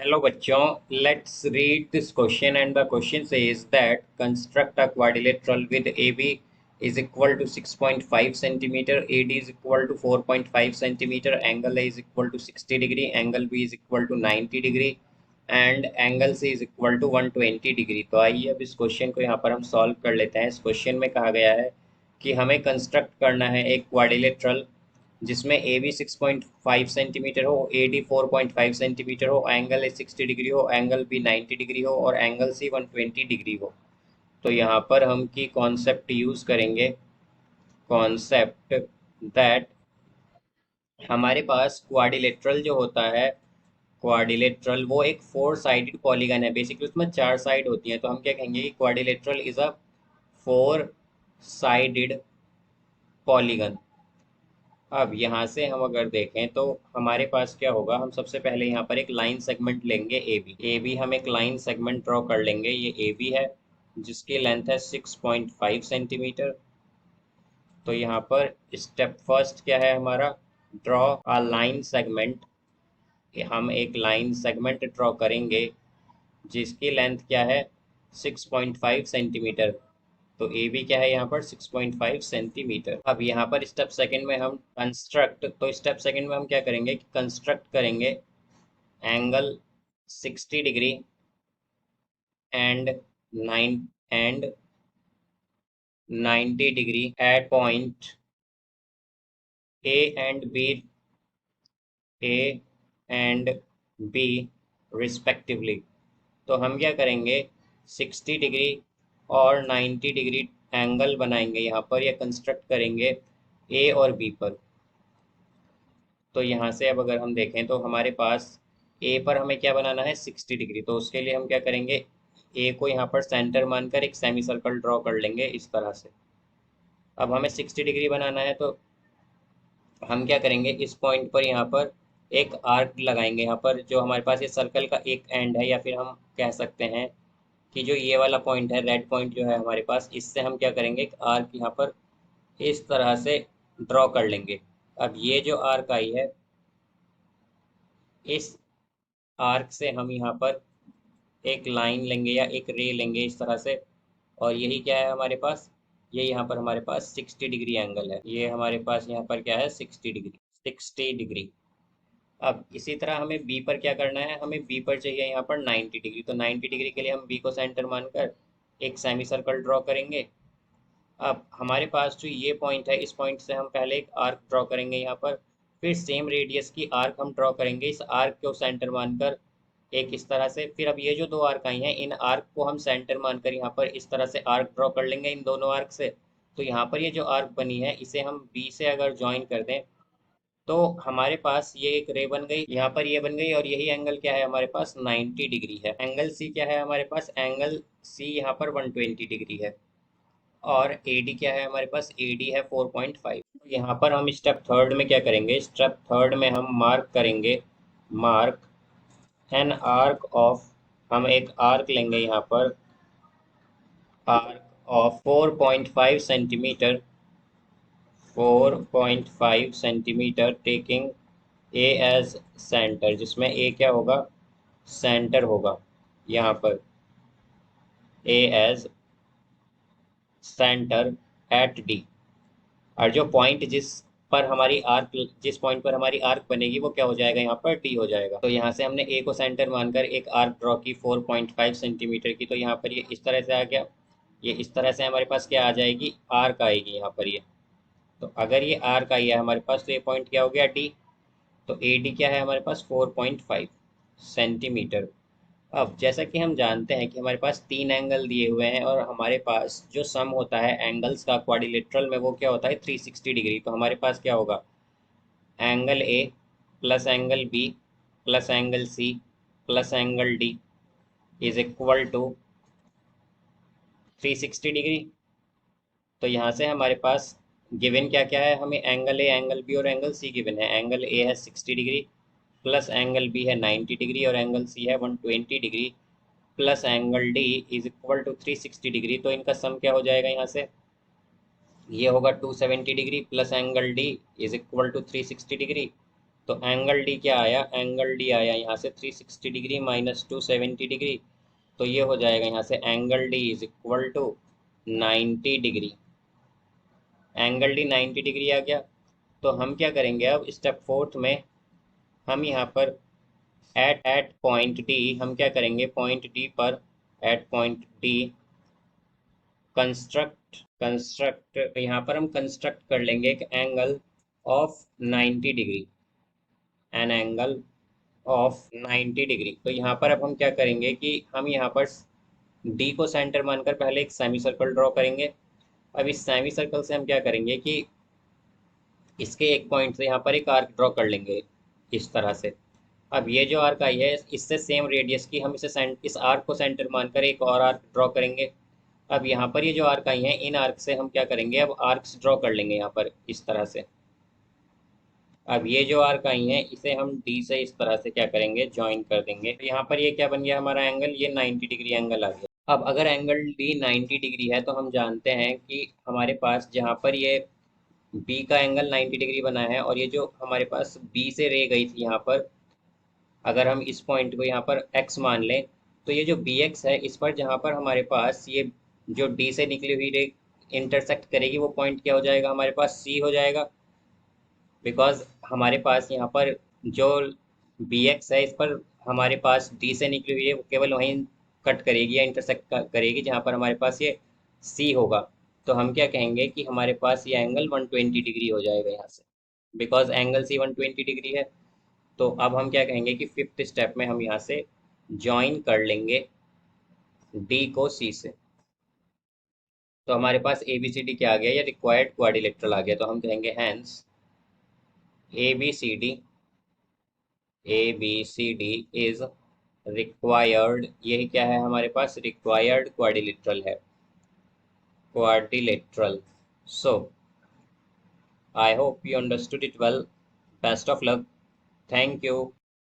Hello बच्चों, let's read this question and the question says that construct a quadrilateral with AB is equal to 6.5 centimeter, AD is equal to 4.5 centimeter, angle A is equal to 60 degree, angle B is equal to 90 degree and angle C is equal to 120 degree. तो आइए अब इस question को यहाँ पर हम solve कर लेते हैं। इस क्वेश्चन में कहा गया है कि हमें कंस्ट्रक्ट करना है एक क्वाड्रिलेटरल जिसमें ए बी 6.5 सेंटीमीटर हो, ए डी 4.5 सेंटीमीटर हो, एंगल ए 60 डिग्री हो, एंगल बी 90 डिग्री हो और एंगल सी 120 डिग्री हो। तो यहाँ पर हम की कॉन्सेप्ट यूज करेंगे, कॉन्सेप्ट दैट हमारे पास क्वाड्रिलेटरल जो होता है, क्वाड्रिलेटरल वो एक फोर साइडेड पॉलीगन है। बेसिकली उसमें चार साइड होती हैं, तो हम क्या कहेंगे कि quadrilateral is a four sided polygon. अब यहाँ से हम अगर देखें तो हमारे पास क्या होगा, हम सबसे पहले यहाँ पर एक लाइन सेगमेंट लेंगे ए बी हम एक लाइन सेगमेंट ड्रॉ कर लेंगे। ये ए बी है जिसकी लेंथ है 6.5 सेंटीमीटर। तो यहाँ पर स्टेप फर्स्ट क्या है हमारा, ड्रॉ अ लाइन सेगमेंट। हम एक लाइन सेगमेंट ड्रॉ करेंगे जिसकी लेंथ क्या है 6.5 सेंटीमीटर। तो ए बी क्या है यहाँ पर 6.5 सेंटीमीटर। अब यहाँ पर स्टेप सेकंड में हम कंस्ट्रक्ट, तो स्टेप सेकंड में हम क्या करेंगे कि कंस्ट्रक्ट करेंगे angle 60 degree and 90 degree at point A and B, A and B respectively. तो हम क्या करेंगे 60 डिग्री और 90 डिग्री एंगल बनाएंगे यहाँ पर, या कंस्ट्रक्ट करेंगे ए और बी पर। तो यहाँ से अब अगर हम देखें तो हमारे पास ए पर हमें क्या बनाना है 60 डिग्री। तो उसके लिए हम क्या करेंगे, ए को यहाँ पर सेंटर मानकर एक सेमी सर्कल ड्रॉ कर लेंगे इस तरह से। अब हमें 60 डिग्री बनाना है तो हम क्या करेंगे, इस पॉइंट पर यहाँ पर एक आर्क लगाएंगे। यहाँ पर जो हमारे पास ये सर्कल का एक एंड है, या फिर हम कह सकते हैं कि जो ये वाला पॉइंट है, रेड पॉइंट जो है हमारे पास, इससे हम क्या करेंगे एक आर्क यहाँ पर इस तरह से ड्रॉ कर लेंगे। अब ये जो आर्क आई है, इस आर्क से हम यहाँ पर एक लाइन लेंगे या एक रे लेंगे इस तरह से। और यही क्या है हमारे पास, ये यहाँ पर हमारे पास 60 डिग्री एंगल है। ये हमारे पास यहाँ पर क्या है 60 डिग्री, 60 डिग्री। अब इसी तरह हमें बी पर क्या करना है, हमें बी पर चाहिए यहाँ पर 90 डिग्री। तो 90 डिग्री के लिए हम बी को सेंटर मानकर एक सेमी सर्कल ड्रॉ करेंगे। अब हमारे पास जो ये पॉइंट है, इस पॉइंट से हम पहले एक आर्क ड्रॉ करेंगे यहाँ पर, फिर सेम रेडियस की आर्क हम ड्रॉ करेंगे इस आर्क को सेंटर मानकर एक इस तरह से। फिर अब ये जो दो आर्क आई हैं, इन आर्क को हम सेंटर मानकर यहाँ पर इस तरह से आर्क ड्रॉ कर लेंगे इन दोनों आर्क से। तो यहाँ पर ये जो आर्क बनी है, इसे हम बी से अगर ज्वाइन कर दें तो हमारे पास ये एक रे बन गई, यहाँ पर ये बन गई। और यही एंगल क्या है हमारे पास 90 डिग्री है। एंगल सी क्या है हमारे पास, एंगल सी यहाँ पर 120 डिग्री है। और AD क्या है हमारे पास, AD है 4.5। यहाँ पर हम स्टेप थर्ड में क्या करेंगे, स्टेप थर्ड में हम मार्क करेंगे, मार्क एन आर्क ऑफ, हम एक आर्क लेंगे यहाँ पर, arc of 4.5 centimetre, 4.5 centimetre taking A as centre, जिसमें ए क्या होगा, सेंटर होगा यहाँ पर, A as centre at D. और जो पॉइंट जिस पॉइंट पर हमारी आर्क बनेगी वो क्या हो जाएगा यहाँ पर, टी हो जाएगा। तो यहाँ से हमने ए को सेंटर मानकर एक आर्क ड्रॉ की 4.5 सेंटीमीटर की। तो यहाँ पर ये इस तरह से आ गया, ये इस तरह से हमारे पास क्या आ जाएगी, आर्क आएगी यहाँ पर ये। तो अगर ये आर्क आई है हमारे पास तो ये पॉइंट क्या हो गया, डी। तो ए डी क्या है हमारे पास 4.5 सेंटीमीटर। अब जैसा कि हम जानते हैं कि हमारे पास तीन एंगल दिए हुए हैं और हमारे पास जो सम होता है एंगल्स का क्वाड्रिलेटरल में वो क्या होता है 360 डिग्री। तो हमारे पास क्या होगा, angle A plus angle B plus angle C plus angle D is equal to 360 degree. तो यहाँ से हमारे पास गिवन क्या क्या है, हमें एंगल ए एंगल बी और एंगल सी गिवन है। एंगल ए है 60 डिग्री प्लस एंगल बी है 90 डिग्री और एंगल सी है 120 degree plus angle D is equal to 360 degree. तो इनका सम क्या हो जाएगा, यहाँ से ये होगा 270 degree plus angle D is equal to 360 degree. तो एंगल डी क्या आया, एंगल डी आया यहाँ से 360 डिग्री माइनस 270 डिग्री। तो ये हो जाएगा यहाँ से angle D is equal to 90 degree. Angle D 90 degree आ गया। तो हम क्या करेंगे अब स्टेप फोर्थ में, हम यहाँ पर एट पॉइंट डी हम क्या करेंगे, पॉइंट डी पर, एट पॉइंट डी कंस्ट्रक्ट यहाँ पर हम कंस्ट्रक्ट कर लेंगे एक angle of 90 degree, an angle of 90 degree. तो यहाँ पर अब हम क्या करेंगे कि हम यहाँ पर डी को सेंटर मानकर पहले एक सेमी सर्कल ड्रॉ करेंगे। अब इस सेमी सर्कल से हम क्या करेंगे कि इसके एक पॉइंट से यहाँ पर एक आर्क ड्रॉ कर लेंगे इस तरह से। अब ये जो आर्क आई है इससे सेम रेडियस की हम इस आर्क को सेंटर मानकर एक और आर्क ड्रॉ करेंगे। अब यहाँ पर ये जो आर्क आई हैं इन आर्क से हम क्या करेंगे, अब आर्क्स ड्रॉ कर लेंगे यहाँ पर इस तरह से। अब ये जो आर्क आई हैं इसे हम डी से इस तरह से क्या करेंगे, ज्वाइन कर देंगे। तो यहाँ पर ये क्या बन गया हमारा एंगल, ये 90 डिग्री एंगल आ गया। अब अगर एंगल डी 90 डिग्री है तो हम जानते हैं कि हमारे पास जहाँ पर ये बी का एंगल 90 डिग्री बना है और ये जो हमारे पास बी से रे गई थी यहाँ पर, अगर हम इस पॉइंट को यहाँ पर x मान लें, तो ये जो बी एक्स है इस पर जहाँ पर हमारे पास ये जो डी से निकली हुई रे इंटरसेक्ट करेगी वो पॉइंट क्या हो जाएगा, हमारे पास सी हो जाएगा। बिकॉज हमारे पास यहाँ पर जो बी एक्स है इस पर हमारे पास डी से निकली हुई है वो केवल वहीं कट करेगी या इंटरसेक्ट करेगी जहाँ पर हमारे पास ये सी होगा। तो हम क्या कहेंगे कि हमारे पास ये एंगल 120 डिग्री हो जाएगा यहाँ से, बिकॉज एंगल सी 120 डिग्री है। तो अब हम क्या कहेंगे कि फिफ्थ स्टेप में हम यहाँ से ज्वाइन कर लेंगे डी को सी से। तो हमारे पास ए बी सी डी क्या आ गया, या रिक्वायर्ड क्वाड्रिलेटरल आ गया। तो हम कहेंगे hence A B C D, A B C D is required, यही क्या है हमारे पास, रिक्वायर्ड क्वाड्रिलेटरल है, quadrilateral. So I hope you understood it well. Best of luck. Thank you.